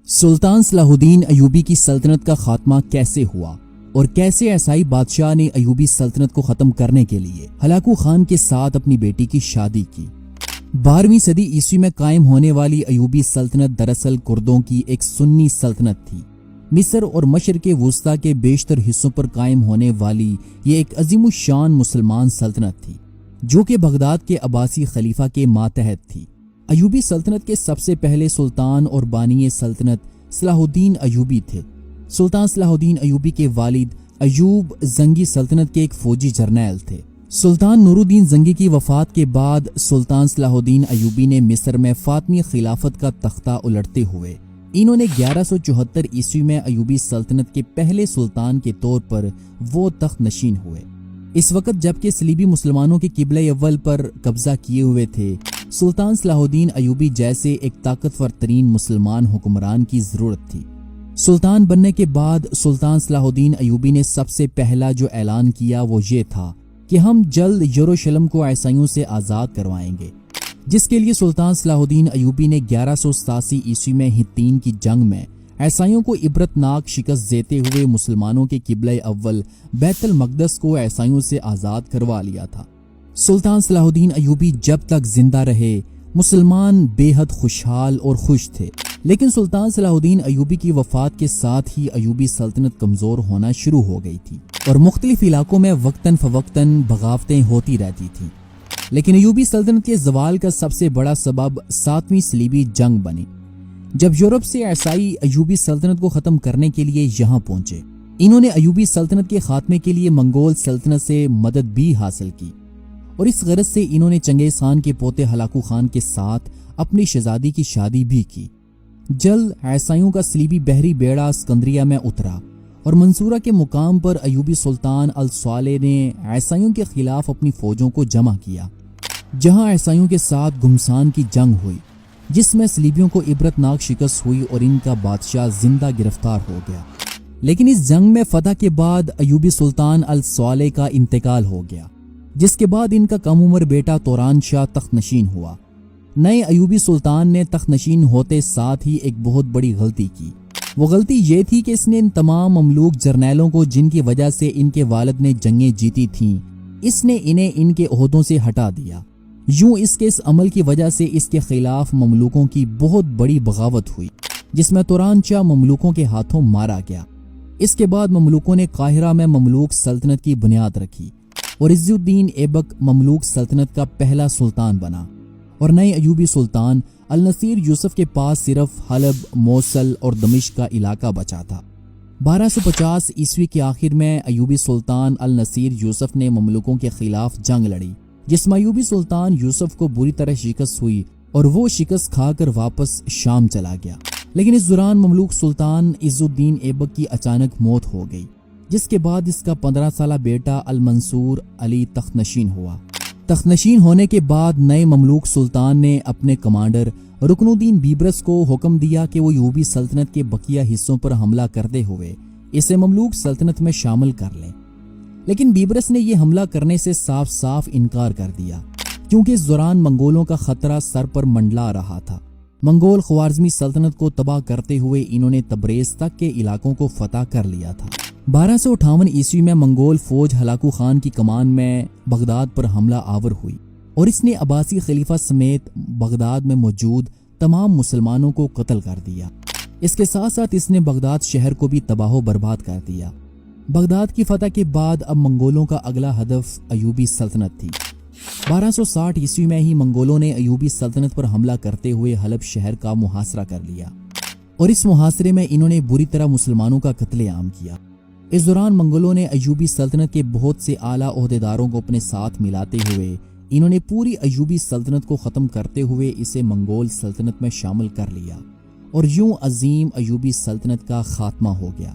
सुल्तान सलाहुद्दीन अयूबी की सल्तनत का खात्मा कैसे हुआ और कैसे ईसाई बादशाह ने अयूबी सल्तनत को खत्म करने के लिए हलाकू खान के साथ अपनी बेटी की शादी की। 12वीं सदी ईस्वी में कायम होने वाली अयूबी सल्तनत दरअसल कुर्दों की एक सुन्नी सल्तनत थी। मिस्र और मशरिक़ वुस्ता के बेशतर हिस्सों पर कायम होने वाली ये एक अजीमुशान मुसलमान सल्तनत थी जो कि बगदाद के अब्बासी खलीफा के मातहत थी। अयूबी सल्तनत के सबसे पहले सुल्तान और बानी सल्तनत सलाहुद्दीन अयूबी थे। सुल्तान सलाहुद्दीन अयूबी के वालिद अयूब जंगी सल्तनत के एक फौजी जर्नैल थे। सुल्तान नूरुद्दीन जंगी की वफात के बाद सुल्तान सलाहुद्दीन अयूबी ने मिस्र में फातमी खिलाफत का तख्ता उलटते हुए इन्होंने 1174 ईस्वी में अयूबी सल्तनत के पहले सुल्तान के तौर पर वो तख्त नशीन हुए। इस वक्त जबकि सलीबी मुसलमानों के किबला अव्वल पर कब्जा किए हुए थे, सुल्तान सलाहुद्दीन अयूबी जैसे एक ताकतवर तरीन मुसलमान हुक्मरान की जरूरत थी। सुल्तान बनने के बाद सुल्तान सलाहुद्दीन अयूबी ने सबसे पहला जो ऐलान किया वो ये था कि हम जल्द यरूशलेम को ईसाइयों से आज़ाद करवाएंगे, जिसके लिए सुल्तान सलाहुद्दीन अयूबी ने 1187 ईस्वी में हित्तीन की जंग में ईसाइयों को इबरतनाक शिकस्त देते हुए मुसलमानों के किबला अव्वल बैतुल मक़दस को ईसाइयों से आज़ाद करवा लिया था। सुल्तान सलाहुद्दीन अयूबी जब तक जिंदा रहे मुसलमान बेहद खुशहाल और खुश थे, लेकिन सुल्तान सलाहुद्दीन अयूबी की वफात के साथ ही अयूबी सल्तनत कमजोर होना शुरू हो गई थी और मुख्तलिफ इलाकों में वक्तन फवक्तन बगावतें होती रहती थी। लेकिन अयूबी सल्तनत के जवाल का सबसे बड़ा सबब 7वीं सलीबी जंग बनी, जब यूरोप से ईसाई अयूबी सल्तनत को खत्म करने के लिए यहाँ पहुंचे। इन्होंने अयूबी सल्तनत के खात्मे के लिए मंगोल सल्तनत से मदद भी हासिल की और इस गरज से इन्होंने चंगेज खान के पोते हलाकू खान के साथ अपनी शहजादी की शादी भी की। जल्द ईसाइयों का सलीबी बहरी बेड़ा सिकंदरिया में उतरा और मंसूरा के मुकाम पर अयूबी सुल्तान अल स्वाले ने ईसाइयों के खिलाफ अपनी फौजों को जमा किया, जहां ईसाइयों के साथ गुमसान की जंग हुई, जिसमें सलीबियों को इबरतनाक शिकस्त हुई और इनका बादशाह जिंदा गिरफ्तार हो गया। लेकिन इस जंग में फतह के बाद अयूबी सुल्तान अल स्वाले का इंतकाल हो गया, जिसके बाद इनका कम उम्र बेटा तौरान शाह तख्त नशीन हुआ। नए अयूबी सुल्तान ने तख्त नशीन होते साथ ही एक बहुत बड़ी गलती की। वो गलती ये थी कि इसने इन तमाम ममलूक जर्नैलों को जिनकी वजह से इनके वालिद ने जंगें जीती थीं, इसने इन्हें इनके ओहदों से हटा दिया। यूं इसके इस अमल की वजह से इसके खिलाफ ममलूकों की बहुत बड़ी बगावत हुई, जिसमें तौरान शाह ममलूकों के हाथों मारा गया। इसके बाद ममलूकों ने काहिरा में ममलूक सल्तनत की बुनियाद रखी और इज़्ज़ुद्दीन ऐबक ममलूक सल्तनत का पहला सुल्तान बना और नए अयूबी सुल्तान अल नसीर यूसुफ के पास सिर्फ हलब, मोसल और दमिश्क का इलाका बचा था। 1250 ईस्वी के आखिर में अयूबी सुल्तान अल नसीर यूसुफ ने ममलूकों के खिलाफ जंग लड़ी, जिसमें अयूबी सुल्तान यूसुफ को बुरी तरह शिकस्त हुई और वो शिकस्त खाकर वापस शाम चला गया। लेकिन इस दौरान ममलूक सुल्तान इज़्ज़ुद्दीन ऐबक की अचानक मौत हो गई, जिसके बाद इसका 15 साला बेटा अल मंसूर अली तख्त नशीन हुआ। तख्त नशीन होने के बाद नए ममलूक सुल्तान ने अपने कमांडर रुकनुद्दीन बीबरस को हुक्म दिया कि वो अयूबी सल्तनत के बकिया हिस्सों पर हमला करते हुए इसे ममलूक सल्तनत में शामिल कर लें। लेकिन बीबरस ने यह हमला करने से साफ साफ इनकार कर दिया, क्योंकि इस दौरान मंगोलों का खतरा सर पर मंडला रहा था। मंगोल ख्वारिज़मी सल्तनत को तबाह करते हुए इन्होंने तबरेज तक के इलाकों को फतह कर लिया था। 1258 ईस्वी में मंगोल फौज हलाकू खान की कमान में बगदाद पर हमला आवर हुई और इसने अब्बासी खलीफा समेत बगदाद में मौजूद तमाम मुसलमानों को कत्ल कर दिया। इसके साथ साथ इसने बगदाद शहर को भी तबाह बर्बाद कर दिया। बगदाद की फतह के बाद अब मंगोलों का अगला हदफ अयूबी सल्तनत थी। 1260 ईस्वी में ही मंगोलों ने अयूबी सल्तनत पर हमला करते हुए हलब शहर का मुहासरा कर लिया और इस मुहासरे में इन्होंने बुरी तरह मुसलमानों का कत्लेआम किया। इस दौरान मंगोलों ने अयूबी सल्तनत के बहुत से आला ओहदेदारों को अपने साथ मिलाते हुए इन्होंने पूरी अयूबी सल्तनत को ख़त्म करते हुए इसे मंगोल सल्तनत में शामिल कर लिया और यूं अजीम अयूबी सल्तनत का खात्मा हो गया।